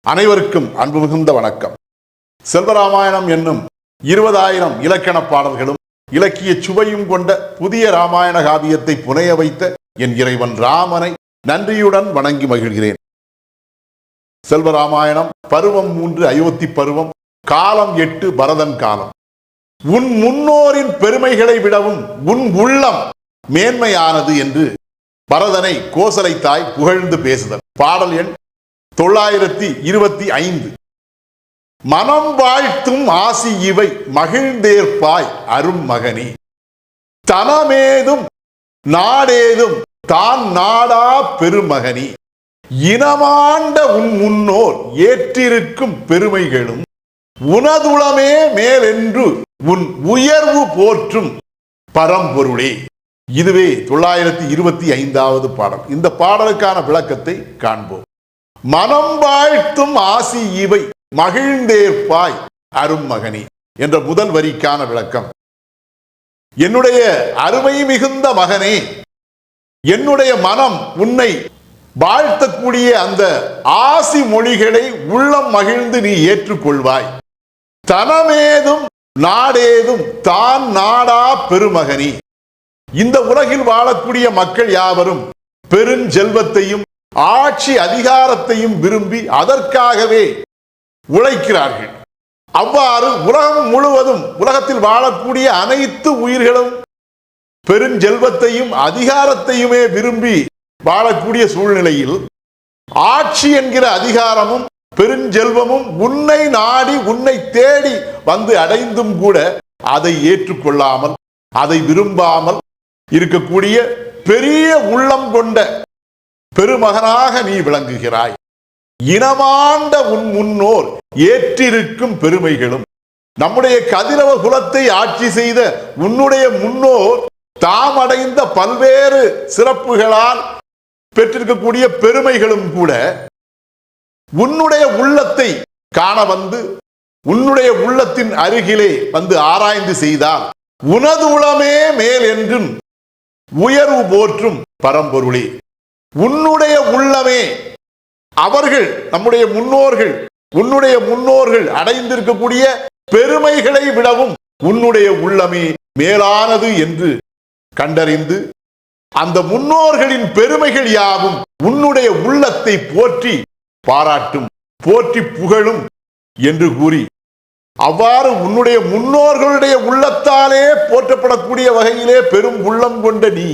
அனைவருக்கும் அன்பு மிகுந்த வணக்கம். செல்வராமாயணம் என்னும் 20,000 இலக்கண பாடல்களும் இலக்கிய சுவையும் கொண்ட புதிய ராமாயண காவியத்தை புனைய வைத்த என் இறைவன் ராமனை நன்றியுடன் வணங்கி மகிழ்கிறேன். செல்வராமாயணம் பருவம் 3 அயோத்தி பருவம், காலம் 8 பரதன் காலம். உன் முன்னோரின் பெருமைகளை விடவும் உன் உள்ளம் மேன்மையானது என்று பரதனை கோசலை தாய் புகழ்ந்து பேசுதல். பாடல் எண் 925. மனம் வாழ்த்தும் ஆசி இவை மகிழ்ந்தேற்பாய் அரும் மகனே, தனமேதும் நாடேதும் தான் நாடா பெருமகனே, இனமாண்ட உன் முன்னோர் ஏற்றிருக்கும் பெருமைகளும் உனதுளமே மேலென்று உன் உயர்வு போற்றும் பரம்பொருளே. இதுவே 925வது பாடல். இந்த பாடலுக்கான விளக்கத்தை காண்போம். மனம் வாழ்த்தும் ஆசி இவை மகிழ்ந்தேற்பாய் அரும் மகனே என்ற முதல் வரிக்கான விளக்கம். என்னுடைய அருமை மிகுந்த மகனே, என்னுடைய மனம் உன்னை வாழ்த்தக்கூடிய அந்த ஆசி மொழிகளை உள்ளம் மகிழ்ந்து நீ ஏற்றுக்கொள்வாய். தனமேதும் நாடேதும் தான் நாடா பெருமகனே. இந்த உலகில் வாழக்கூடிய மக்கள் யாவரும் பெருஞ்செல்வத்தையும் ஆட்சி அதிகாரத்தையும் விரும்பி அதற்காகவே உழைக்கிறார்கள். அவ்வாறு உலகம் முழுவதும், உலகத்தில் வாழக்கூடிய அனைத்து உயிர்களும் பெருஞ்செல்வத்தையும் அதிகாரத்தையுமே விரும்பி வாழக்கூடிய சூழ்நிலையில் ஆட்சி என்கிற அதிகாரமும் பெருஞ்செல்வமும் உன்னை நாடி உன்னை தேடி வந்து அடைந்தும் கூட அதை ஏற்றுக்கொள்ளாமல், அதை விரும்பாமல் இருக்கக்கூடிய பெரிய உள்ளம் கொண்ட பெருமகனாக நீ விளங்குகிறாய். இனமாண்ட உன் முன்னோர் ஏற்றிருக்கும் பெருமைகளும், நம்முடைய கதிரவ குலத்தை ஆட்சி செய்த உன்னுடைய முன்னோர் தாம் அடைந்த பல்வேறு சிறப்புகளால் பெற்றிருக்கக்கூடிய பெருமைகளும் கூட உன்னுடைய உள்ளத்தை காண வந்து, உன்னுடைய உள்ளத்தின் அருகிலே வந்து ஆராய்ந்து செய்தால் உனது உளமே மேல் என்றும் உயர்வு போற்றும் பரம்பொருளே. உன்னுடைய உள்ளமே, அவர்கள் நம்முடைய முன்னோர்கள், உன்னுடைய முன்னோர்கள் அடைந்திருக்கக்கூடிய பெருமைகளை விடவும் உன்னுடைய உள்ளமே மேலானது என்று கண்டறிந்து அந்த முன்னோர்களின் பெருமைகள் யாவும் உன்னுடைய உள்ளத்தை போற்றி பாராட்டும், போற்றி புகழும் என்று கூறி, அவ்வாறு உன்னுடைய முன்னோர்களுடைய உள்ளத்தாலே போற்றப்படக்கூடிய வகையிலே பெரும் உள்ளம் கொண்ட நீ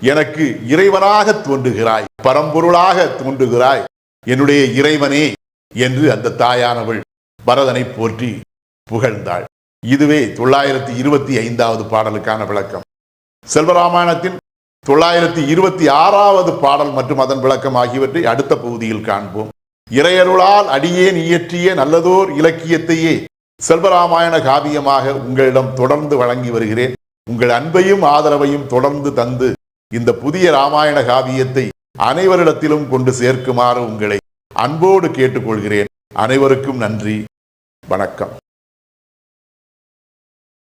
எனக்கு இறைவனாக தோன்றுகிறாய், பரம்பொருளாக தோன்றுகிறாய், என்னுடைய இறைவனே என்று அந்த தாயானவள் பரதனை போற்றி புகழ்ந்தாள். இதுவே 925வது பாடலுக்கான விளக்கம். செல்வராமாயணத்தின் 926வது பாடல் மற்றும் அதன் விளக்கம் ஆகியவற்றை அடுத்த பகுதியில் காண்போம். இறையருளால் அடியேன் இயற்றிய நல்லதோர் இலக்கியத்தையே செல்வராமாயண காவியமாக உங்களிடம் தொடர்ந்து வழங்கி வருகிறேன். உங்கள் அன்பையும் ஆதரவையும் தொடர்ந்து தந்து இந்த புதிய ராமாயண காவியத்தை அனைவரிடத்திலும் கொண்டு சேர்க்குமாறு உங்களை அன்போடு கேட்டுக்கொள்கிறேன். அனைவருக்கும் நன்றி, வணக்கம்.